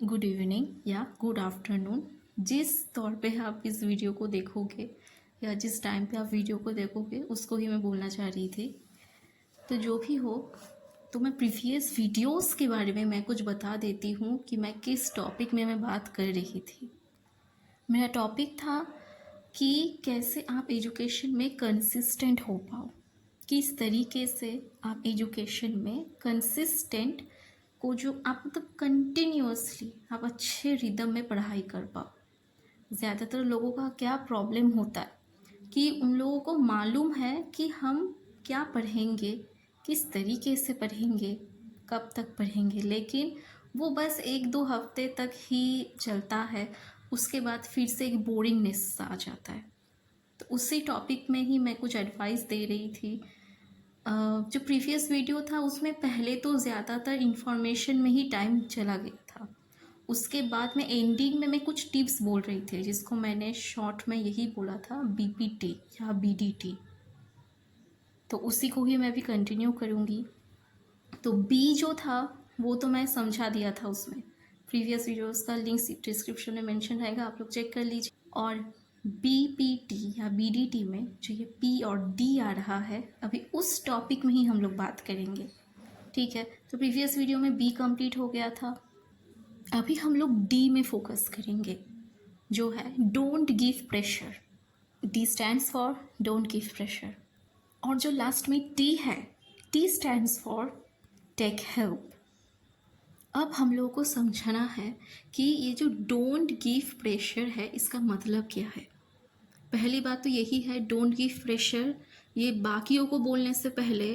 Good evening या good afternoon. जिस तौर पे आप इस वीडियो को देखोगे या जिस टाइम पे आप वीडियो को देखोगे उसको ही मैं बोलना चाह रही थी। तो जो भी हो, तो मैं प्रीवियस वीडियोस के बारे में मैं कुछ बता देती हूँ कि मैं किस टॉपिक में मैं बात कर रही थी। मेरा टॉपिक था कि कैसे आप एजुकेशन में कंसिस्टेंट हो पाओ, किस तरीके से आप एजुकेशन में कंसिस्टेंट को जो आप मतलब कंटिन्यूअसली आप अच्छे रिदम में पढ़ाई कर पाओ। ज़्यादातर लोगों का क्या प्रॉब्लम होता है कि उन लोगों को मालूम है कि हम क्या पढ़ेंगे, किस तरीके से पढ़ेंगे, कब तक पढ़ेंगे, लेकिन वो बस 1-2 हफ्ते तक ही चलता है। उसके बाद फिर से एक बोरिंगनेस आ जाता है। तो उसी टॉपिक में ही मैं कुछ एडवाइस दे रही थी। जो प्रीवियस वीडियो था उसमें पहले तो ज़्यादातर इन्फॉर्मेशन में ही टाइम चला गया था। उसके बाद में एंडिंग में मैं कुछ टिप्स बोल रही थी जिसको मैंने शॉर्ट में यही बोला था बीपीटी या बीडीटी। तो उसी को ही मैं भी कंटिन्यू करूँगी। तो बी जो था वो तो मैं समझा दिया था उसमें। प्रीवियस वीडियोस का लिंक डिस्क्रिप्शन में मेंशन रहेगा, आप लोग चेक कर लीजिए। और बीपीटी या बीडीटी में जो ये पी और डी आ रहा है, अभी उस टॉपिक में ही हम लोग बात करेंगे। ठीक है, तो प्रीवियस वीडियो में बी कंप्लीट हो गया था। अभी हम लोग डी में फोकस करेंगे, जो है don't give pressure. D stands for don't give pressure. और जो लास्ट में टी है, T stands for take help. अब हम लोगों को समझना है कि ये जो डोंट गिव प्रेशर है इसका मतलब क्या है। पहली बात तो यही है, डोंट गिव प्रेशर ये बाकियों को बोलने से पहले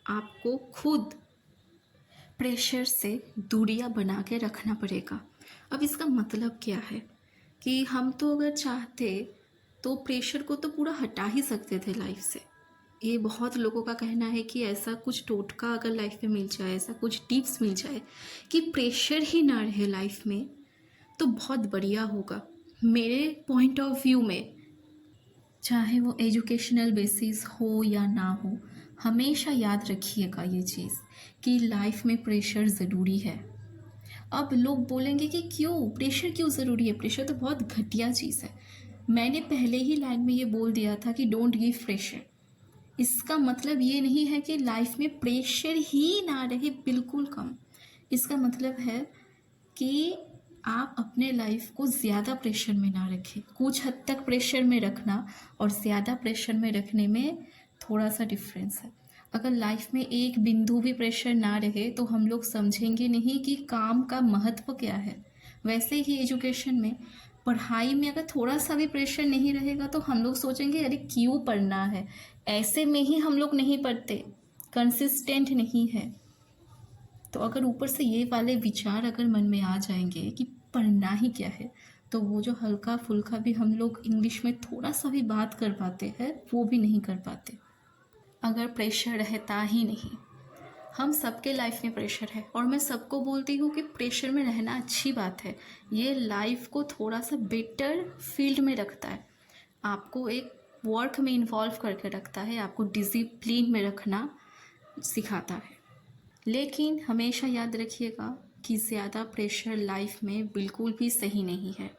आपको खुद प्रेशर से दूरियां बना के रखना पड़ेगा। अब इसका मतलब क्या है कि हम तो अगर चाहते तो प्रेशर को तो पूरा हटा ही सकते थे लाइफ से। ये बहुत लोगों का कहना है कि ऐसा कुछ टोटका अगर लाइफ में मिल जाए, ऐसा कुछ टिप्स मिल जाए कि प्रेशर ही ना रहे लाइफ में, तो बहुत बढ़िया होगा। मेरे पॉइंट ऑफ व्यू में, चाहे वो एजुकेशनल बेसिस हो या ना हो, हमेशा याद रखिएगा ये चीज़ कि लाइफ में प्रेशर ज़रूरी है। अब लोग बोलेंगे कि क्यों प्रेशर क्यों ज़रूरी है, प्रेशर तो बहुत घटिया चीज़ है। मैंने पहले ही लाइन में ये बोल दिया था कि डोंट गिव प्रेशर। इसका मतलब ये नहीं है कि लाइफ में प्रेशर ही ना रहे, बिल्कुल कम। इसका मतलब है कि आप अपने लाइफ को ज़्यादा प्रेशर में ना रखें। कुछ हद तक प्रेशर में रखना और ज़्यादा प्रेशर में रखने में थोड़ा सा डिफरेंस है। अगर लाइफ में एक बिंदु भी प्रेशर ना रहे तो हम लोग समझेंगे नहीं कि काम का महत्व क्या है। वैसे ही एजुकेशन में, पढ़ाई में अगर थोड़ा सा भी प्रेशर नहीं रहेगा तो हम लोग सोचेंगे अरे क्यों पढ़ना है, ऐसे में ही हम लोग नहीं पढ़ते, कंसिस्टेंट नहीं है। तो अगर ऊपर से ये वाले विचार अगर मन में आ जाएंगे कि पढ़ना ही क्या है, तो वो जो हल्का फुल्का भी हम लोग इंग्लिश में थोड़ा सा भी बात कर पाते हैं वो भी नहीं कर पाते अगर प्रेशर रहता ही नहीं। हम सबके लाइफ में प्रेशर है और मैं सबको बोलती हूँ कि प्रेशर में रहना अच्छी बात है। ये लाइफ को थोड़ा सा बेटर फील्ड में रखता है, आपको एक वर्क में इन्वॉल्व करके रखता है, आपको डिसिप्लिन में रखना सिखाता है। लेकिन हमेशा याद रखिएगा कि ज़्यादा प्रेशर लाइफ में बिल्कुल भी सही नहीं है।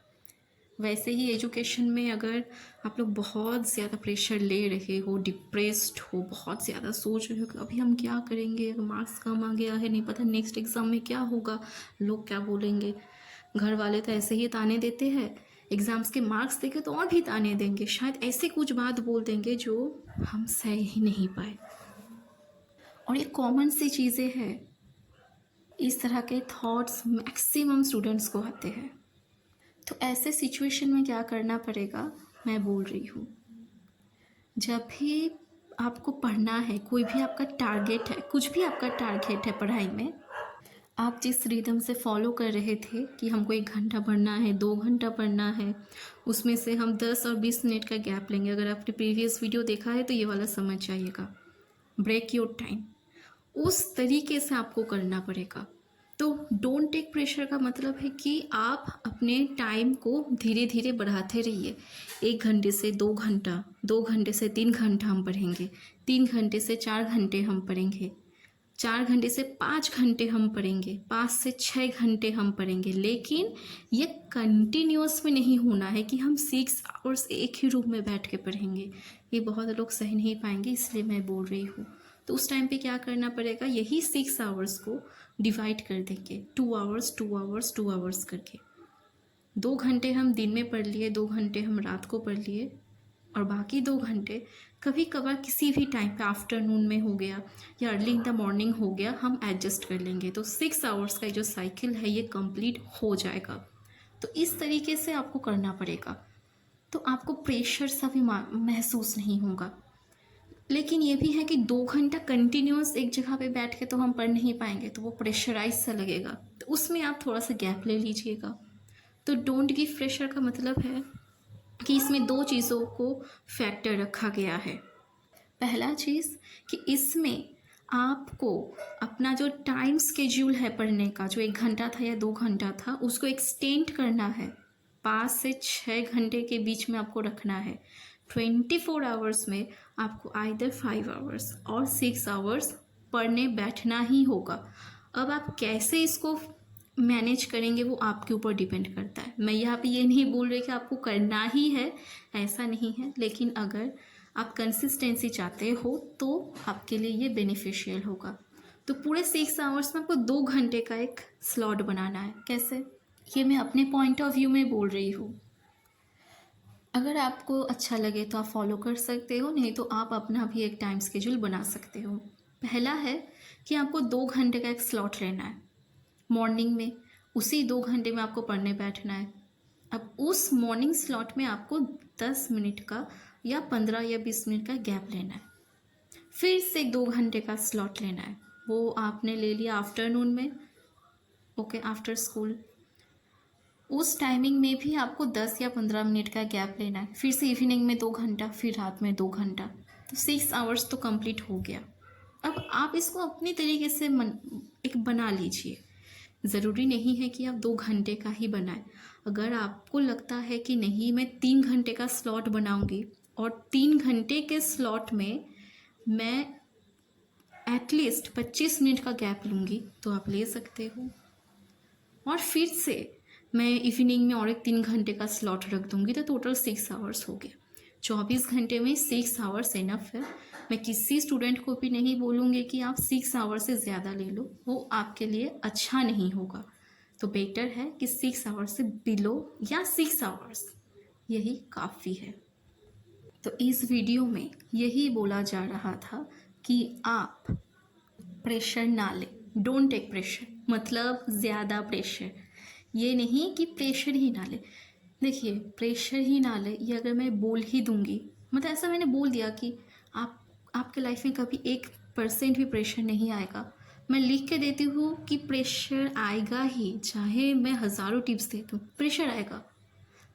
वैसे ही एजुकेशन में अगर आप लोग बहुत ज़्यादा प्रेशर ले रहे हो, डिप्रेस्ड हो, बहुत ज़्यादा सोच रहे हो कि अभी हम क्या करेंगे, अगर मार्क्स कम आ गया है, नहीं पता नेक्स्ट एग्ज़ाम में क्या होगा, लोग क्या बोलेंगे, घर वाले तो ऐसे ही ताने देते हैं, एग्ज़ाम्स के मार्क्स देखे तो और भी ताने देंगे, शायद ऐसे कुछ बात बोल देंगे जो हम सह ही नहीं पाए। और ये कॉमन सी चीज़ें हैं, इस तरह के थॉट्स मैक्सिमम स्टूडेंट्स को आते हैं। तो ऐसे सिचुएशन में क्या करना पड़ेगा, मैं बोल रही हूँ, जब भी आपको पढ़ना है, कोई भी आपका टारगेट है, कुछ भी आपका टारगेट है पढ़ाई में, आप जिस रिदम से फॉलो कर रहे थे कि हमको 1 घंटा पढ़ना है, 2 घंटा पढ़ना है, उसमें से हम 10 और 20 मिनट का गैप लेंगे। अगर आपने प्रीवियस वीडियो देखा है तो ये वाला समझ जाइएगा, ब्रेक योर टाइम, उस तरीके से आपको करना पड़ेगा। तो डोंट टेक प्रेशर का मतलब है कि आप अपने टाइम को धीरे धीरे बढ़ाते रहिए। 1 घंटे से 2 घंटा, 2 घंटे से 3 घंटा हम पढ़ेंगे, 3 घंटे से 4 घंटे हम पढ़ेंगे। 4 घंटे से 5 घंटे हम पढ़ेंगे, 5 से 6 घंटे हम पढ़ेंगे, लेकिन ये कंटिन्यूअस में नहीं होना है कि हम 6 आवर्स एक ही रूम में बैठ के पढ़ेंगे। ये बहुत लोग सह नहीं पाएंगे, इसलिए मैं बोल रही हूँ। तो उस टाइम पे क्या करना पड़ेगा, यही 6 आवर्स को डिवाइड कर देंगे 2 आवर्स 2 आवर्स 2 आवर्स करके। 2 घंटे हम दिन में पढ़ लिए, 2 घंटे हम रात को पढ़ लिए, और बाकी 2 घंटे कभी कभार किसी भी टाइम पे आफ्टरनून में हो गया या अर्ली इन द मॉर्निंग हो गया, हम एडजस्ट कर लेंगे। तो 6 आवर्स का जो साइकिल है ये कंप्लीट हो जाएगा। तो इस तरीके से आपको करना पड़ेगा, तो आपको प्रेशर सा भी महसूस नहीं होगा। लेकिन ये भी है कि 2 घंटा कंटिन्यूअस एक जगह पे बैठ के तो हम पढ़ नहीं पाएंगे, तो वो प्रेशराइज सा लगेगा, तो उसमें आप थोड़ा सा गैप ले लीजिएगा। तो डोंट गिव प्रेशर का मतलब है कि इसमें 2 चीज़ों को फैक्टर रखा गया है। पहला चीज़ कि इसमें आपको अपना जो टाइम स्केड्यूल है पढ़ने का, जो 1 घंटा था या 2 घंटा था, उसको एक्सटेंड करना है। 5 से 6 घंटे के बीच में आपको रखना है। 24 आवर्स में आपको आइदर 5 आवर्स और 6 आवर्स पढ़ने बैठना ही होगा। अब आप कैसे इसको मैनेज करेंगे वो आपके ऊपर डिपेंड करता है। मैं यहाँ पे ये नहीं बोल रही कि आपको करना ही है, ऐसा नहीं है, लेकिन अगर आप कंसिस्टेंसी चाहते हो तो आपके लिए ये बेनिफिशियल होगा। तो पूरे 6 आवर्स में आपको 2 घंटे का एक स्लॉट बनाना है। कैसे, ये मैं अपने पॉइंट ऑफ व्यू में बोल रही हूँ। अगर आपको अच्छा लगे तो आप फॉलो कर सकते हो, नहीं तो आप अपना भी एक टाइम स्केड्यूल बना सकते हो। पहला है कि आपको 2 घंटे का एक स्लॉट लेना है मॉर्निंग में, उसी 2 घंटे में आपको पढ़ने बैठना है। अब उस मॉर्निंग स्लॉट में आपको 10 मिनट का या 15 या 20 मिनट का गैप लेना है। फिर से 2 घंटे का स्लॉट लेना है, वो आपने ले लिया आफ्टरनून में, ओके, आफ्टर स्कूल। उस टाइमिंग में भी आपको 10 या 15 मिनट का गैप लेना है। फिर से इवनिंग में 2 घंटा, फिर रात में 2 घंटा, तो 6 आवर्स तो कंप्लीट हो गया। अब आप इसको अपनी तरीके से एक बना लीजिए। ज़रूरी नहीं है कि आप 2 घंटे का ही बनाएं। अगर आपको लगता है कि नहीं, मैं 3 घंटे का स्लॉट बनाऊंगी और 3 घंटे के स्लॉट में मैं एटलीस्ट 25 मिनट का गैप लूँगी, तो आप ले सकते हो। और फिर से मैं इवनिंग में और एक 3 घंटे का स्लॉट रख दूँगी, तो टोटल 6 आवर्स हो गया। 24 घंटे में 6 आवर्स इनफ है। मैं किसी स्टूडेंट को भी नहीं बोलूँगी कि आप 6 आवर्स से ज़्यादा ले लो, वो आपके लिए अच्छा नहीं होगा। तो बेटर है कि 6 आवर्स से बिलो या 6 आवर्स, यही काफ़ी है। तो इस वीडियो में यही बोला जा रहा था कि आप प्रेशर ना लें, डोंट टेक प्रेशर, मतलब ज़्यादा प्रेशर। ये नहीं कि प्रेशर ही ना ले। देखिए, प्रेशर ही ना ले ये अगर मैं बोल ही दूंगी, मतलब ऐसा मैंने बोल दिया कि आपके लाइफ में कभी 1% भी प्रेशर नहीं आएगा। मैं लिख के देती हूँ कि प्रेशर आएगा ही, चाहे मैं हज़ारों टिप्स दे दूँ, प्रेशर आएगा।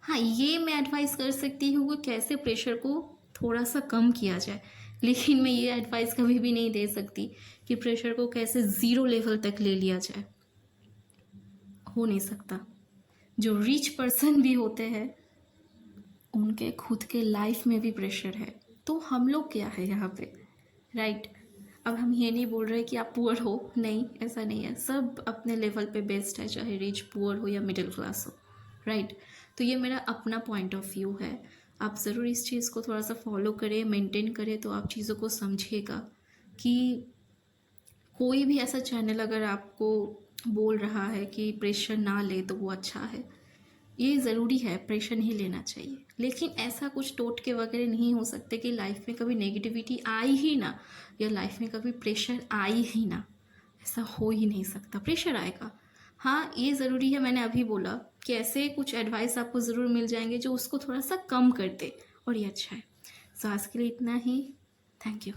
हाँ, ये मैं एडवाइस कर सकती हूँ कि कैसे प्रेशर को थोड़ा सा कम किया जाए, लेकिन मैं ये एडवाइस कभी भी नहीं दे सकती कि प्रेशर को कैसे 0 लेवल तक ले लिया जाए। हो नहीं सकता। जो रिच पर्सन भी होते हैं उनके खुद के लाइफ में भी प्रेशर है, तो हम लोग क्या है यहाँ पे, राइट। अब हम ये नहीं बोल रहे कि आप पुअर हो, नहीं, ऐसा नहीं है। सब अपने लेवल पे बेस्ट है, चाहे रिच, पुअर हो या मिडिल क्लास हो, राइट। तो ये मेरा अपना पॉइंट ऑफ व्यू है। आप ज़रूर इस चीज़ को थोड़ा सा फॉलो करें, मेंटेन करें, तो आप चीज़ों को समझिएगा कि कोई भी ऐसा चैनल अगर आपको बोल रहा है कि प्रेशर ना ले तो वो अच्छा है। ये ज़रूरी है, प्रेशर नहीं लेना चाहिए, लेकिन ऐसा कुछ टोटके वगैरह नहीं हो सकते कि लाइफ में कभी नेगेटिविटी आई ही ना, या लाइफ में कभी प्रेशर आई ही ना। ऐसा हो ही नहीं सकता, प्रेशर आएगा। हाँ, ये ज़रूरी है, मैंने अभी बोला कि ऐसे कुछ एडवाइस आपको ज़रूर मिल जाएंगे जो उसको थोड़ा सा कम कर दे, और ये अच्छा है। सो आज के लिए इतना ही। Thank you.